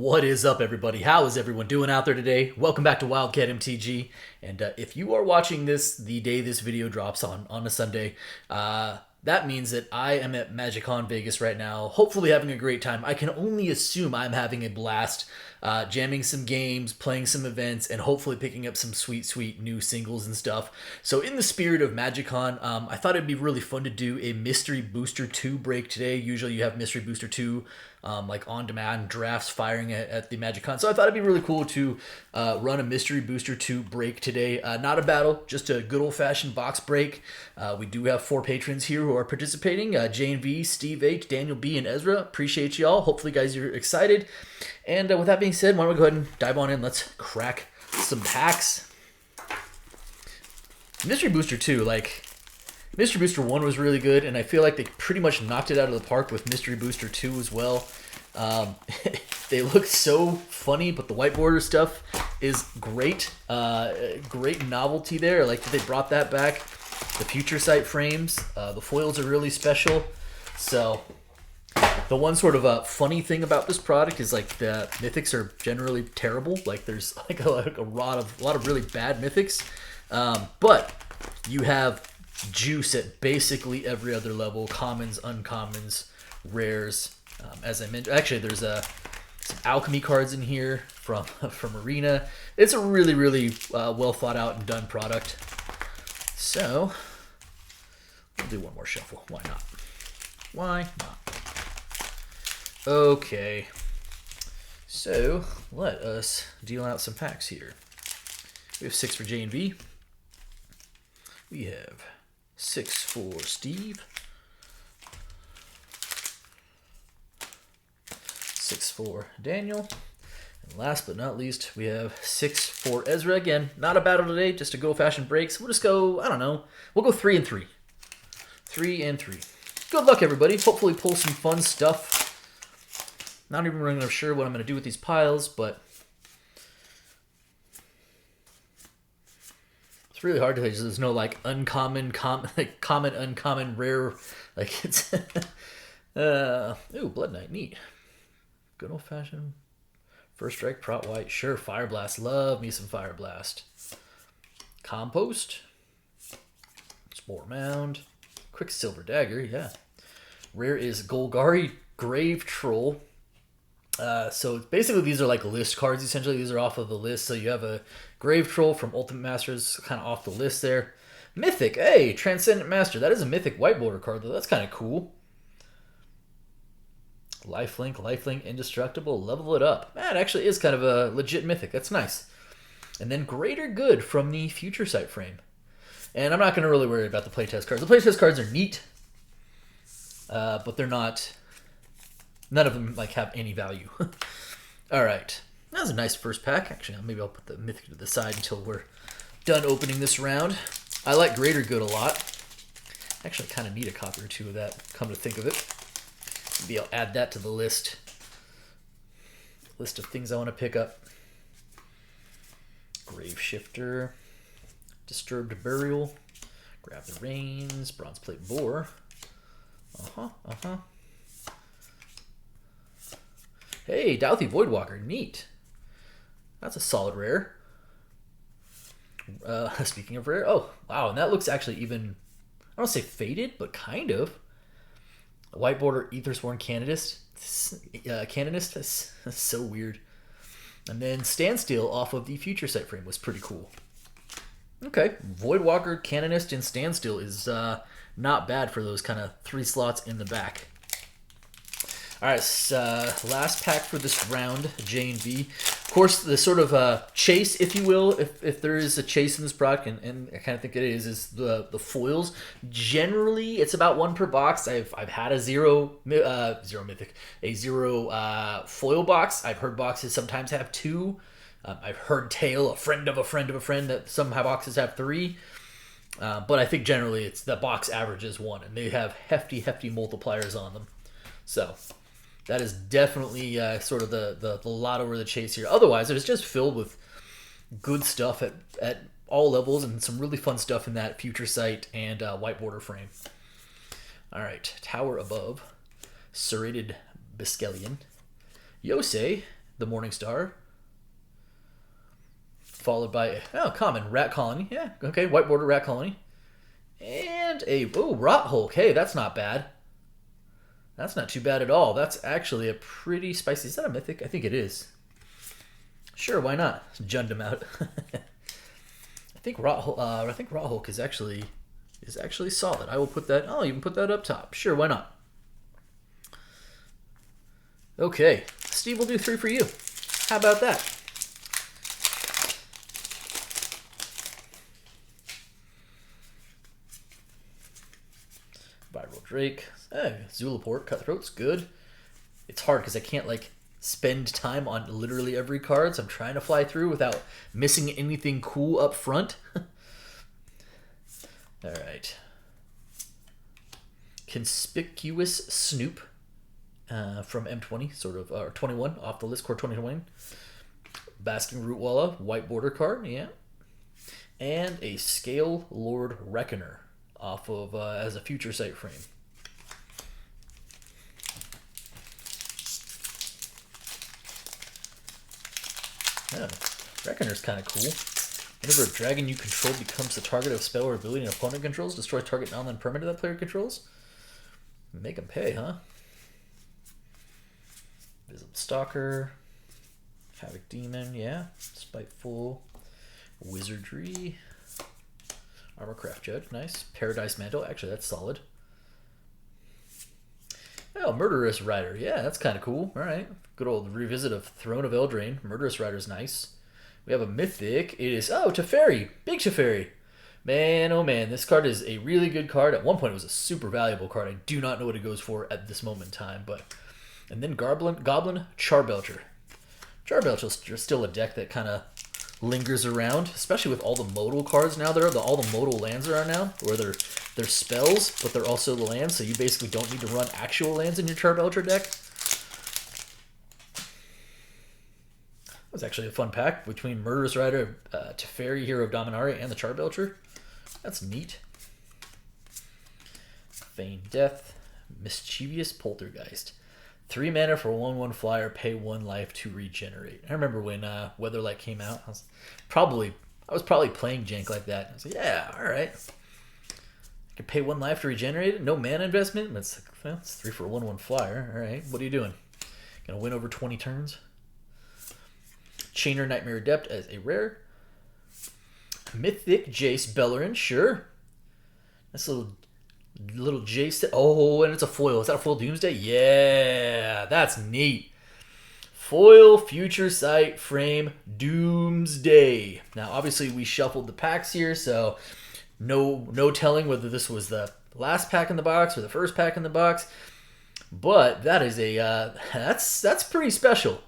What is up, everybody? How is everyone doing out there today? Welcome back to Wildcat MTG. And if you are watching this the day this video drops on a Sunday, that means that I am at MagicCon Vegas right now, hopefully having a great time. I can only assume I'm having a blast, jamming some games, playing some events, and hopefully picking up some sweet new singles and stuff. So in the spirit of MagicCon, I thought it'd be really fun to do a Mystery Booster 2 break today. Usually you have Mystery Booster 2 like on-demand drafts firing at the MagicCon. So I thought it'd be really cool to run a Mystery Booster 2 break today. Not a battle, just a good old-fashioned box break. We do have 4 patrons here who are participating. Jane V, Steve H, Daniel B, and Ezra. Appreciate y'all. Hopefully, guys, you're excited. And with that being said, why don't we go ahead and dive on in. Let's crack some packs. Mystery Booster 2, like... Mystery Booster 1 was really good, and I feel like they pretty much knocked it out of the park with Mystery Booster 2 as well. They look so funny, but the white border stuff is great. Great novelty there. I like that they brought that back. The Future Sight frames. The foils are really special. So, the one sort of funny thing about this product is like the Mythics are generally terrible. Like there's like a lot of really bad Mythics. But you have juice at basically every other level. Commons, uncommons, rares. As I mentioned, actually there's some alchemy cards in here from Arena. It's a really well thought out and done product. So we'll do one more shuffle. Why not? Why not? Okay. So let us deal out some packs here. We have 6 for J and V. We have 6 for Steve. 6 for Daniel. And last but not least, we have 6 for Ezra. Again, not a battle today, just a good old-fashioned break. So we'll just go, I don't know, we'll go 3 and 3. 3 and 3. Good luck, everybody. Hopefully pull some fun stuff. Not even really sure what I'm going to do with these piles, but it's really hard to say. There's no like uncommon, common, uncommon, rare. Like it's ooh, Blood Knight, neat. Good old fashioned First Strike, Prot White, sure. Fire Blast, love me some Fire Blast. Compost, Spore Mound, Quicksilver Dagger, yeah. Rare is Golgari Grave Troll. So basically these are like list cards essentially. These are off of the list. So you have a Grave Troll from Ultimate Masters kind of off the list there. Mythic, hey, Transcendent Master. That is a Mythic white border card though. That's kind of cool. Lifelink, Indestructible, level it up. That actually is kind of a legit Mythic. That's nice. And then Greater Good from the Future Sight frame. And I'm not going to really worry about the playtest cards. The playtest cards are neat, but they're not... None of them like have any value. All right. That was a nice first pack. Actually, maybe I'll put the Mythic to the side until we're done opening this round. I like Greater Good a lot. Actually, I kind of need a copy or two of that, come to think of it. Maybe I'll add that to the list. List of things I want to pick up. Grave Shifter. Disturbed Burial. Grab the Reins. Bronze Plate Boar. Hey, Douthie Voidwalker, neat. That's a solid rare. Speaking of rare, oh, wow, and that looks actually even, I don't say faded, but kind of. A white border Aethersworn Canonist. Canonist, that's so weird. And then Standstill off of the Future Sight frame was pretty cool. Okay, Voidwalker, Canonist, and Standstill is not bad for those kind of 3 slots in the back. All right, last pack for this round, J and V. Of course, the sort of chase, if you will, if there is a chase in this product, and I kind of think it is the foils. Generally, it's about 1 per box. I've had a zero mythic, a 0 foil box. I've heard boxes sometimes have 2. I've heard tale, a friend of a friend of a friend, that some boxes have 3. But I think generally it's the box average is 1, and they have hefty multipliers on them. So that is definitely sort of the lotto or the chase here. Otherwise, it's just filled with good stuff at all levels and some really fun stuff in that Future Sight and white border frame. All right, Tower Above, Serrated Biskellion, Yosei, the Morning Star. Followed by, oh, common, Rat Colony. Yeah, okay, white border Rat Colony. And a, oh, Rot Hulk. Hey, that's not bad. That's not too bad at all. That's actually a pretty spicy. Is that a mythic? I think it is. Sure, why not? Junned him out. I think Rot Hulk is actually solid. I will put that. I'll even put that up top. Sure, why not? Okay, Steve will do 3 for you. How about that? Viral Drake. Zulaport, Cutthroat's good. It's hard because I can't like spend time on literally every card, so I'm trying to fly through without missing anything cool up front. Alright. Conspicuous Snoop from M20, sort of, or 21, off the list, core 2021. Basking Rootwalla, white border card, yeah. And a Scale Lord Reckoner off of as a future sight frame. Yeah, Reckoner's kind of cool. Whenever a dragon you control becomes the target of a spell or ability an opponent controls, destroy target non-land permanent that player controls. Make them pay, huh? Visible Stalker, Havoc Demon, yeah. Spiteful, Wizardry, Armorcraft Judge, nice. Paradise Mantle, actually that's solid. Oh, Murderous Rider, yeah, that's kind of cool. All right, good old revisit of Throne of Eldraine. Murderous Rider's nice. We have a Mythic. It is, oh, Teferi, big Teferi. Man, oh man, this card is a really good card. At one point, it was a super valuable card. I do not know what it goes for at this moment in time, but. And then Goblin Charbelcher. Charbelcher is still a deck that kind of lingers around, especially with all the modal cards now there. All the modal lands there are now, where they're spells, but they're also the lands, so you basically don't need to run actual lands in your Charbelcher deck. That was actually a fun pack between Murderous Rider, Teferi, Hero of Dominaria, and the Charbelcher. That's neat. Feign Death, Mischievous Poltergeist. 3 mana for 1/1 flyer, pay 1 life to regenerate. I remember when Weatherlight came out, I was probably playing jank like that. I was like, yeah, all right. I can pay 1 life to regenerate it, no mana investment. But it's like, well, it's 3 for 1/1 flyer. All right, what are you doing? Gonna win over 20 turns? Chainer Nightmare Adept as a rare. Mythic Jace Bellerin, sure. That's a little Jace. Oh, and it's a foil. Is that a foil Doomsday? Yeah, that's neat. Foil Future Sight Frame Doomsday. Now, obviously, we shuffled the packs here, so no telling whether this was the last pack in the box or the first pack in the box. But that is a that's pretty special.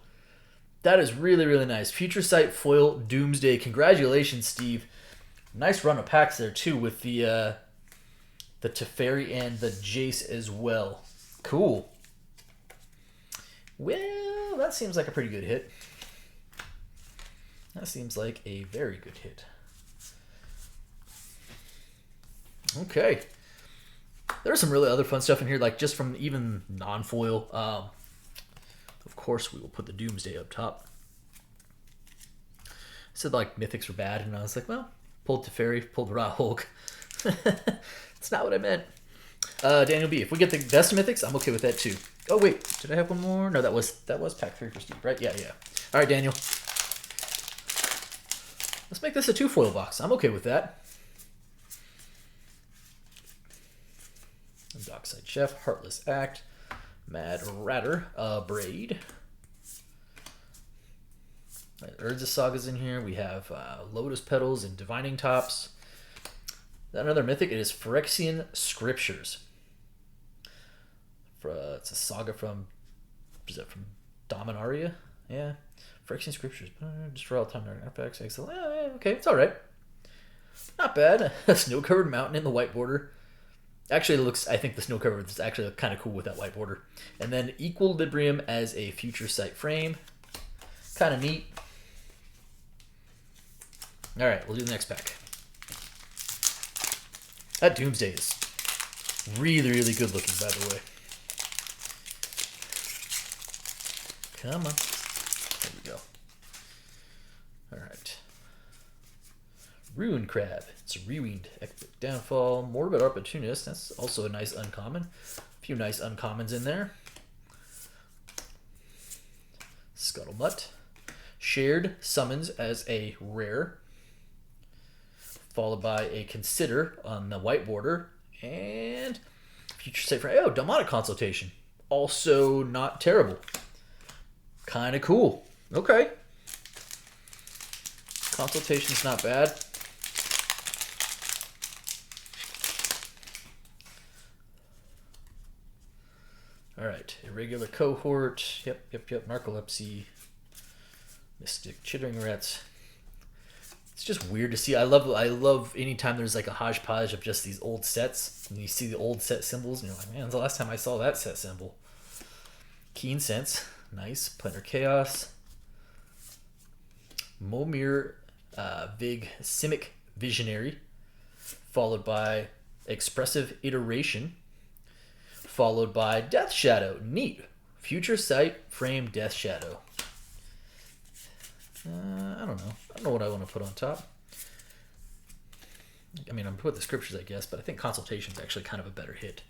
That is really, really nice. Future Sight Foil Doomsday. Congratulations, Steve. Nice run of packs there, too, with the Teferi and the Jace as well. Cool. Well, that seems like a pretty good hit. That seems like a very good hit. Okay. There's some really other fun stuff in here, like just from even non-foil. Of course, we will put the Doomsday up top. I said like Mythics were bad, and I was like, well, pulled Teferi, pulled Rot Hulk. That's not what I meant. Daniel B, if we get the best Mythics, I'm okay with that too. Oh wait, did I have one more? No, that was pack 3 for Steve, right? Yeah. All right, Daniel. Let's make this a 2 foil box. I'm okay with that. Dockside Chef, Heartless Act, Mad Ratter, Braid. Urza Saga's in here. We have Lotus Petals and Divining Tops. Another Mythic, it is Phyrexian Scriptures. It's a saga from, is that from Dominaria? Yeah. Phyrexian Scriptures. Destroy all time artifacts. Excellent. Yeah, okay, it's alright. Not bad. A snow-covered mountain in the white border. Actually, I think the snow-covered is actually kind of cool with that white border. And then Equilibrium as a Future Sight frame. Kind of neat. Alright, we'll do the next pack. That Doomsday is really, really good looking, by the way. Come on. Ruin Crab. It's a rewind. Epic Downfall. Morbid Opportunist. That's also a nice uncommon. A few nice uncommons in there. Scuttlebutt. Shared summons as a rare. Followed by a Consider on the white border. And Future Sight for... Oh, Demonic Consultation. Also not terrible. Kind of cool. Okay. Consultation's not bad. Alright. Irregular Cohort. Yep. Narcolepsy. Mystic. Chittering Rats. It's just weird to see. I love anytime there's like a hodgepodge of just these old sets. And you see the old set symbols. And you're like, man, when's the last time I saw that set symbol? Keen Sense. Nice. Plantar Chaos. Momir Simic Visionary. Followed by Expressive Iteration. Followed by Death Shadow. Neat. Future Sight Frame Death Shadow. I don't know. I don't know what I want to put on top. I mean, I'm put the scriptures, I guess, but I think Consultation is actually kind of a better hit.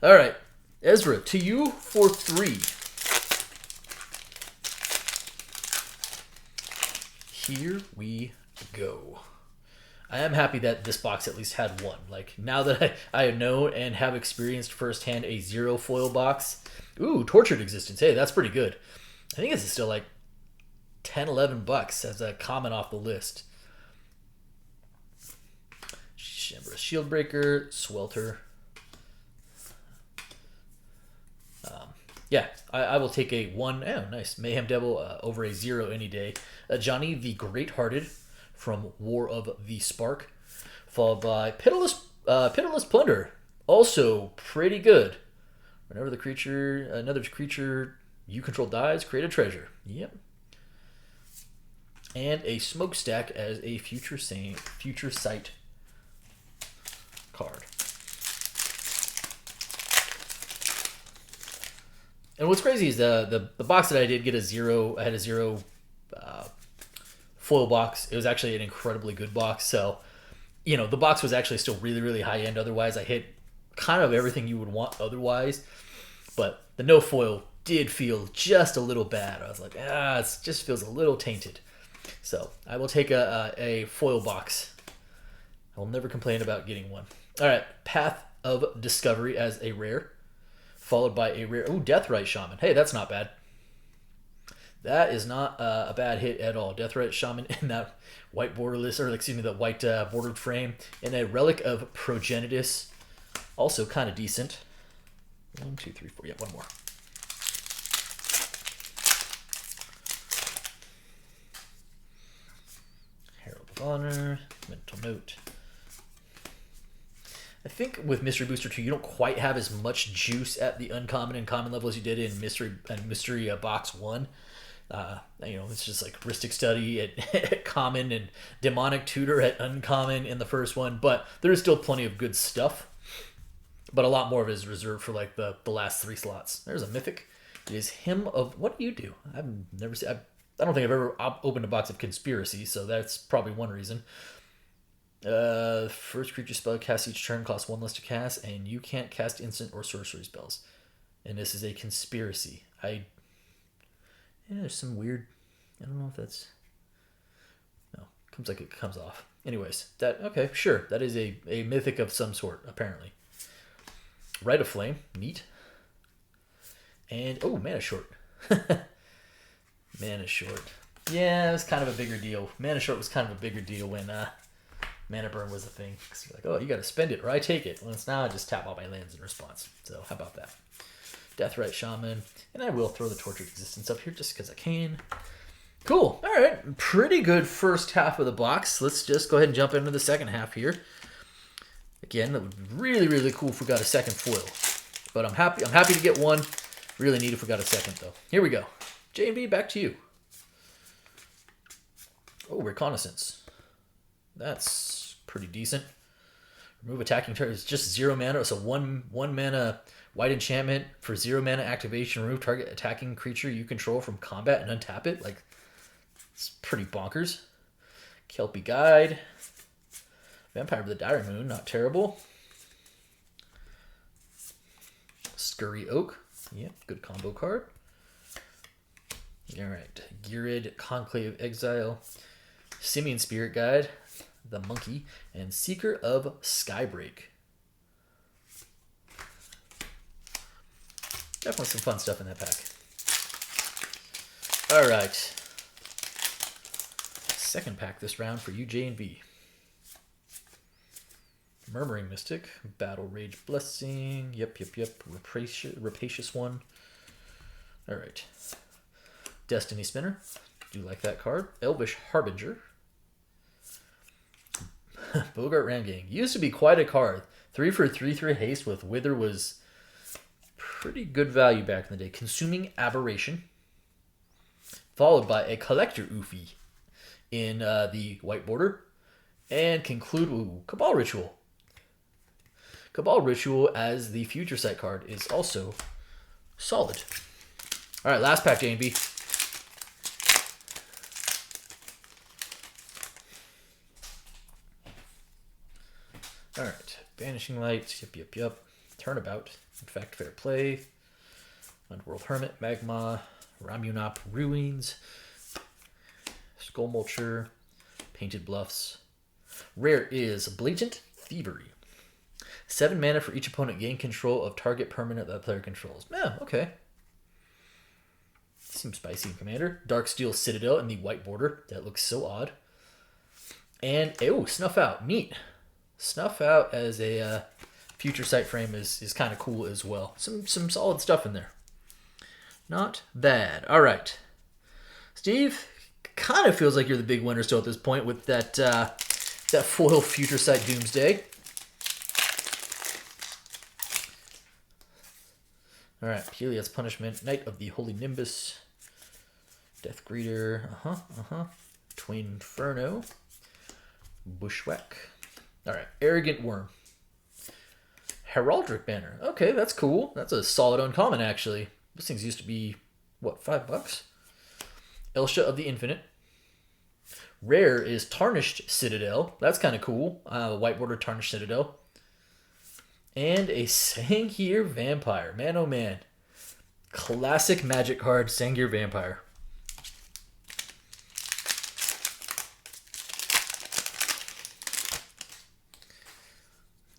All right. Ezra, to you for 3. Here we go. I am happy that this box at least had one. Like, now that I know and have experienced firsthand a 0 foil box. Ooh, Tortured Existence. Hey, that's pretty good. I think it's still like $10-11 as a common off the list. Shambra Shieldbreaker, Swelter. Yeah, I will take a 1. Oh, nice. Mayhem Devil over a 0 any day. Johnny the Great-Hearted from War of the Spark. Followed by Pitiless Plunder. Also pretty good. Whenever another creature you control dies, create a treasure. Yep. And a Smokestack as a Future Sight card. And what's crazy is the box that I did get a 0. I had a 0 foil box. It was actually an incredibly good box. So, the box was actually still really, really high end. Otherwise, I hit kind of everything you would want otherwise. But the no foil did feel just a little bad. I was like, it just feels a little tainted. So I will take a foil box. I will never complain about getting one. All right, Path of Discovery as a rare. Followed by a rare... Ooh, Deathrite Shaman. Hey, that's not bad. That is not a bad hit at all. Deathrite Shaman in that white borderless... Or, excuse me, that white bordered frame. And a Relic of Progenitus. Also kind of decent. 1, 2, 3, 4. Yeah, one more. Herald of Honor. Mental Note. I think with Mystery Booster 2, you don't quite have as much juice at the uncommon and common level as you did in Mystery Box 1. It's just like Rhystic Study at common and Demonic Tutor at uncommon in the first one. But there is still plenty of good stuff. But a lot more of it is reserved for like the last 3 slots. There's a Mythic. It is Hymn of... What do you do? I've never seen... I don't think I've ever opened a box of Conspiracy, so that's probably one reason. First creature spell cast each turn costs 1 less to cast, and you can't cast instant or sorcery spells. And this is a Conspiracy. There's some weird... I don't know if that's... No, comes like it comes off. Anyways, okay, sure. That is a Mythic of some sort, apparently. Rite of Flame, neat. And, Mana Short. Mana Short. Yeah, it was kind of a bigger deal. Mana Short was kind of a bigger deal when Mana Burn was a thing. Because you're like, you got to spend it or I take it. Well, it's now I just tap all my lands in response. So how about that? Deathrite Shaman. And I will throw the Tortured Existence up here just because I can. Cool. All right. Pretty good first half of the box. Let's just go ahead and jump into the second half here. Again, that would be really, really cool if we got a second foil. But I'm happy to get one. Really neat if we got a second, though. Here we go. J&B, back to you. Oh, Reconnaissance. That's pretty decent. Remove attacking target. It's just 0 mana. So one mana white enchantment for 0 mana activation. Remove target attacking creature you control from combat and untap it. Like, it's pretty bonkers. Kelpie Guide. Vampire of the Dire Moon, not terrible. Scurry Oak, yep, good combo card. Alright, Girid, Conclave Exile, Simian Spirit Guide, the Monkey, and Seeker of Skybreak. Definitely some fun stuff in that pack. Alright. Second pack this round for you, J and B. Murmuring Mystic, Battle Rage Blessing, yep. Rapacious one. Alright. Destiny Spinner, do like that card. Elvish Harbinger. Bogart Ramgang, used to be quite a card. 3 for 3/3 haste with Wither was pretty good value back in the day. Consuming Aberration, followed by a Collector Oofy in the white border, and conclude Cabal Ritual. Cabal Ritual as the Future Sight card is also solid. All right, last pack, J and B. All right, Banishing Light, yep. Turnabout, in fact, Fair Play. Underworld Hermit, Magma, Ramunap Ruins, Skull Mulcher, Painted Bluffs. Rare is Blatant Thievery. 7 mana for each opponent, gain control of target permanent that player controls. Yeah, okay. Seems spicy in Commander. Darksteel Citadel in the white border. That looks so odd. And, Snuff Out. Neat. Snuff Out as a Future Sight frame is kind of cool as well. Some solid stuff in there. Not bad. All right. Steve, kind of feels like you're the big winner still at this point with that that foil Future Sight Doomsday. All right. Helios Punishment. Knight of the Holy Nimbus. Death Greeter. Twain Inferno. Bushwhack. All right. Arrogant Worm. Heraldric Banner. Okay, that's cool. That's a solid uncommon, actually. This things used to be, what, $5? Elsha of the Infinite. Rare is Tarnished Citadel. That's kind of cool. White border Tarnished Citadel. And a Sangir Vampire. Man, oh man. Classic Magic card, Sangir Vampire.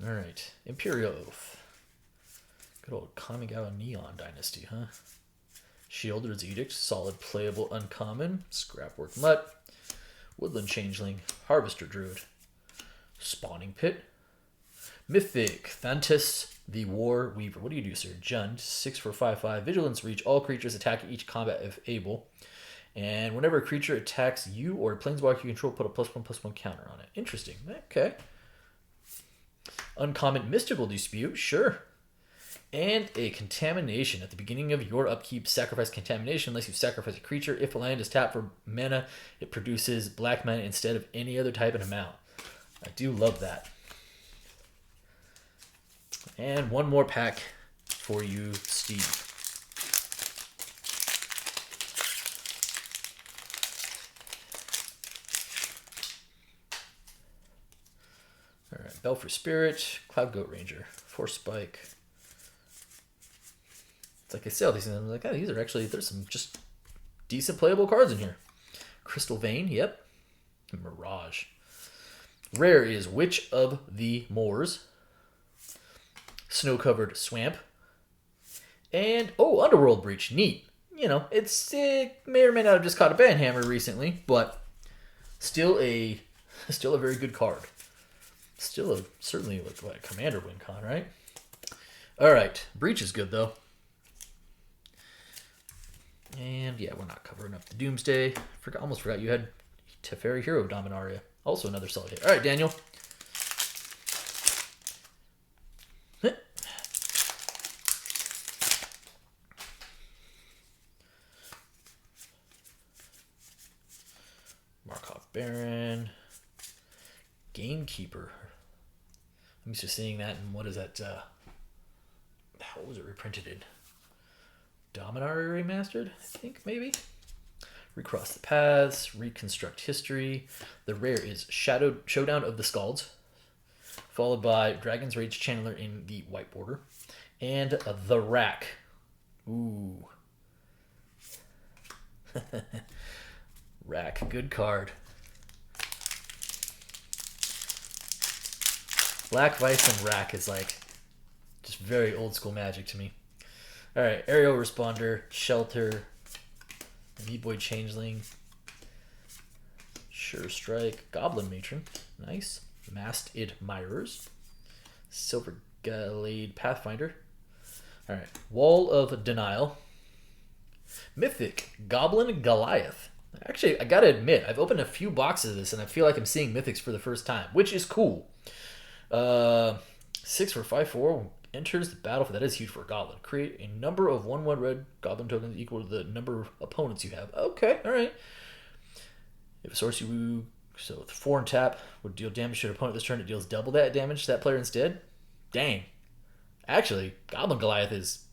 All right. Imperial Oath. Good old Kamigawa Neon Dynasty, huh? Shielder's Edict. Solid playable uncommon. Scrapwork Mutt. Woodland Changeling. Harvester Druid. Spawning Pit. Mythic. Thantis the War Weaver. What do you do, sir? Jund. 6 for 5/5. Vigilance Reach. All creatures attack each combat if able. And whenever a creature attacks you or a planeswalker you control, put a +1/+1 counter on it. Interesting. Okay. Uncommon Mystical Dispute, sure. And a Contamination. At the beginning of your upkeep, sacrifice Contamination unless you sacrifice a creature. If a land is tapped for mana, it produces black mana instead of any other type and amount. I do love that. And one more pack for you, Steve. All right, Belfry Spirit, Cloud Goat Ranger, Force Spike. It's like I say all these things, I'm like, oh, these are actually, there's some just decent playable cards in here. Crystal Vein, yep. Mirage. Rare is Witch of the Moors. Snow-Covered Swamp. And, Underworld Breach, neat. You know, it may or may not have just caught a banhammer recently, but still a very good card. Still certainly like a Commander win con, right? All right, Breach is good though. And yeah, we're not covering up the Doomsday. Almost forgot you had Teferi Hero Dominaria. Also another solid hit. All right, Daniel. Markov Baron. Gamekeeper. I'm used to seeing that in, what is that? What was it reprinted in? Dominaria Remastered, I think, maybe? Recross the Paths, Reconstruct History. The rare is Showdown of the Scalds. followed by Dragon's Rage Channeler in the white border, and the Rack. Ooh. Rack, good card. Black Vice and Rack is like just very old school Magic to me. Alright, Aerial Responder, Shelter, Meat Boy Changeling, Sure Strike, Goblin Matron, nice. Masked Admirers, Silver Glade Pathfinder. Alright, Wall of Denial, Mythic, Goblin Goliath. Actually, I gotta admit, I've opened a few boxes of this and I feel like I'm seeing Mythics for the first time, which is cool. 6 for 5/4 enters the battlefield. That is huge for a goblin. Create a number of 1/1 red goblin tokens equal to the number of opponents you have. Okay, alright. If a source you... So with 4 and tap would deal damage to an opponent this turn. It deals double that damage to that player instead. Dang. Actually, Goblin Goliath is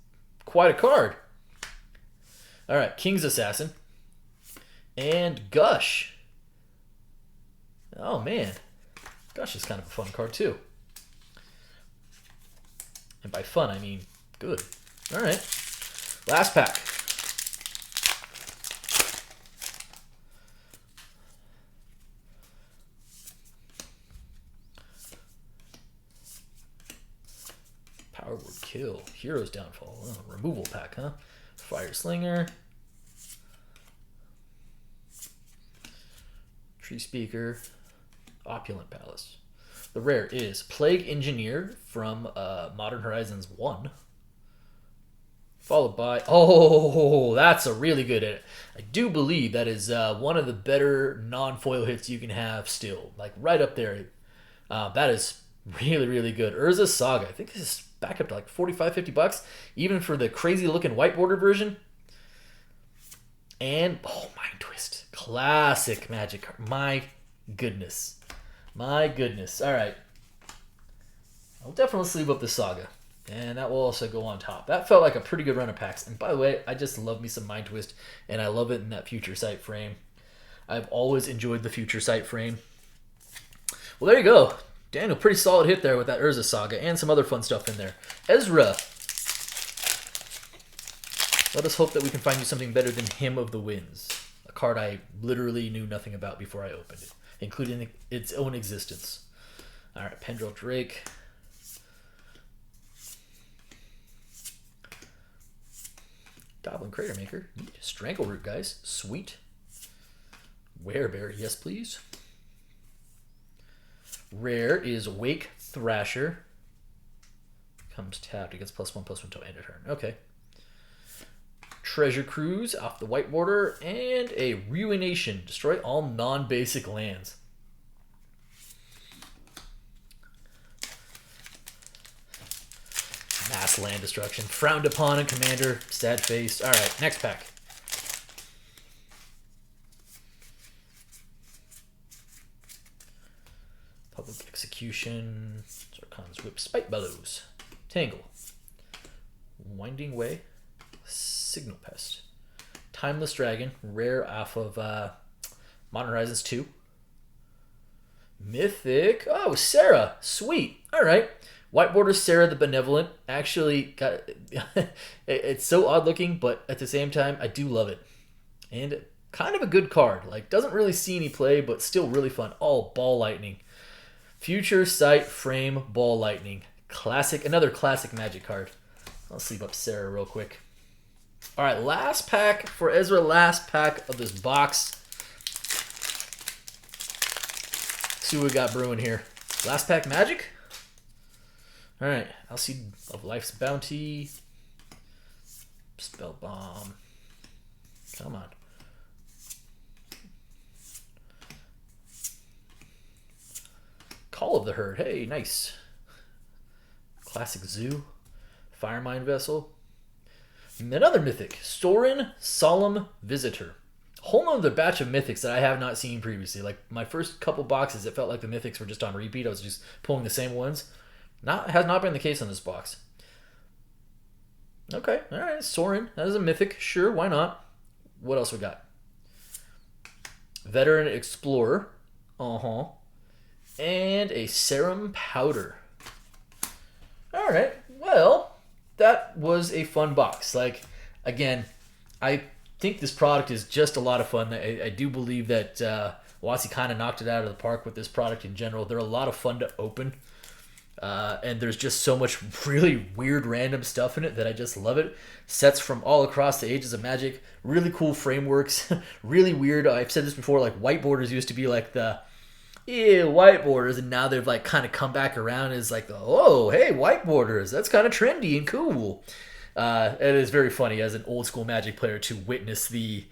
quite a card. Alright, King's Assassin. And Gush. Oh man. Gush is kind of a fun card too. And by fun, I mean good. Alright. Last pack. Power Word Kill. Hero's Downfall. Oh, removal pack, huh? Fire Slinger. Tree Speaker. Opulent Palace. The rare is Plague Engineer from Modern Horizons 1. Followed by... Oh, that's a really good hit. I do believe that is one of the better non-foil hits you can have still. Like right up there. That is really, really good. Urza's Saga. I think this is back up to like 45, 50 bucks. Even for the crazy looking white border version. And, oh, Mind Twist. Classic Magic card. My goodness. My goodness. All right. I'll definitely sleeve up the Saga. And that will also go on top. That felt like a pretty good run of packs. And by the way, I just love me some Mind Twist. And I love it in that Future Sight frame. I've always enjoyed the Future Sight frame. Well, there you go. Daniel, pretty solid hit there with that Urza Saga. And some other fun stuff in there. Ezra. Let us hope that we can find you something better than Hymn of the Winds. A card I literally knew nothing about before I opened it, including its own existence. All right, Pendrell Drake. Goblin Crater Maker. Strangleroot, guys. Sweet. Werebear, yes please. Rare is Wake Thrasher. Comes tapped. It gets +1/+1 until end of turn. Okay. Treasure Cruise off the white border, and a Ruination. Destroy all non-basic lands. Mass land destruction. Frowned upon in Commander. Sad face. Alright, next pack. Public Execution. Zarkon's Whip. Spite Bellows. Tangle. Winding Way. Signal Pest. Timeless Dragon, rare off of Modern Horizons 2. Mythic. Oh, Sarah. Sweet. All right. White border Sarah the Benevolent. Actually, got it's so odd looking, but at the same time, I do love it. And kind of a good card. Like, doesn't really see any play, but still really fun. Oh, Ball Lightning. Future Sight Frame Ball Lightning. Classic. Another classic Magic card. I'll sleeve up Sarah real quick. All right, last pack for Ezra, last pack of this box. See what we got brewing here. Last pack Magic. All right, Alseid of Life's Bounty. Spell Bomb. Come on. Call of the Herd. Hey, nice. Classic Zoo. Firemind Vessel. And another Mythic, Sorin Solemn Visitor. A whole nother batch of Mythics that I have not seen previously. Like my first couple boxes, it felt like the Mythics were just on repeat. I was just pulling the same ones. Has not been the case on this box. Okay, all right, Sorin. That is a Mythic. Sure, why not? What else we got? Veteran Explorer. And a serum powder. All right, well, that was a fun box. Like, again, I think this product is just a lot of fun. I do believe that WotC kind of knocked it out of the park with this product in general. They're a lot of fun to open. And there's just so much really weird random stuff in it that I just love it. Sets from all across the ages of Magic. Really cool frameworks. Really weird. I've said this before, like white borders used to be like the white borders, and now they've like kind of come back around as like, oh, hey, white borders. That's kind of trendy and cool. It is very funny as an old school Magic player to witness the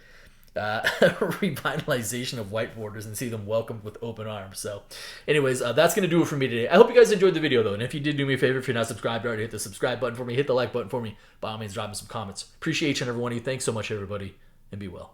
revitalization of white borders and see them welcomed with open arms. So anyways, that's going to do it for me today. I hope you guys enjoyed the video though, and if you did, do me a favor, if you're not subscribed already, hit the subscribe button for me, hit the like button for me, by all means drop me some comments. Appreciate each and every one of you. Thanks so much everybody, and be well.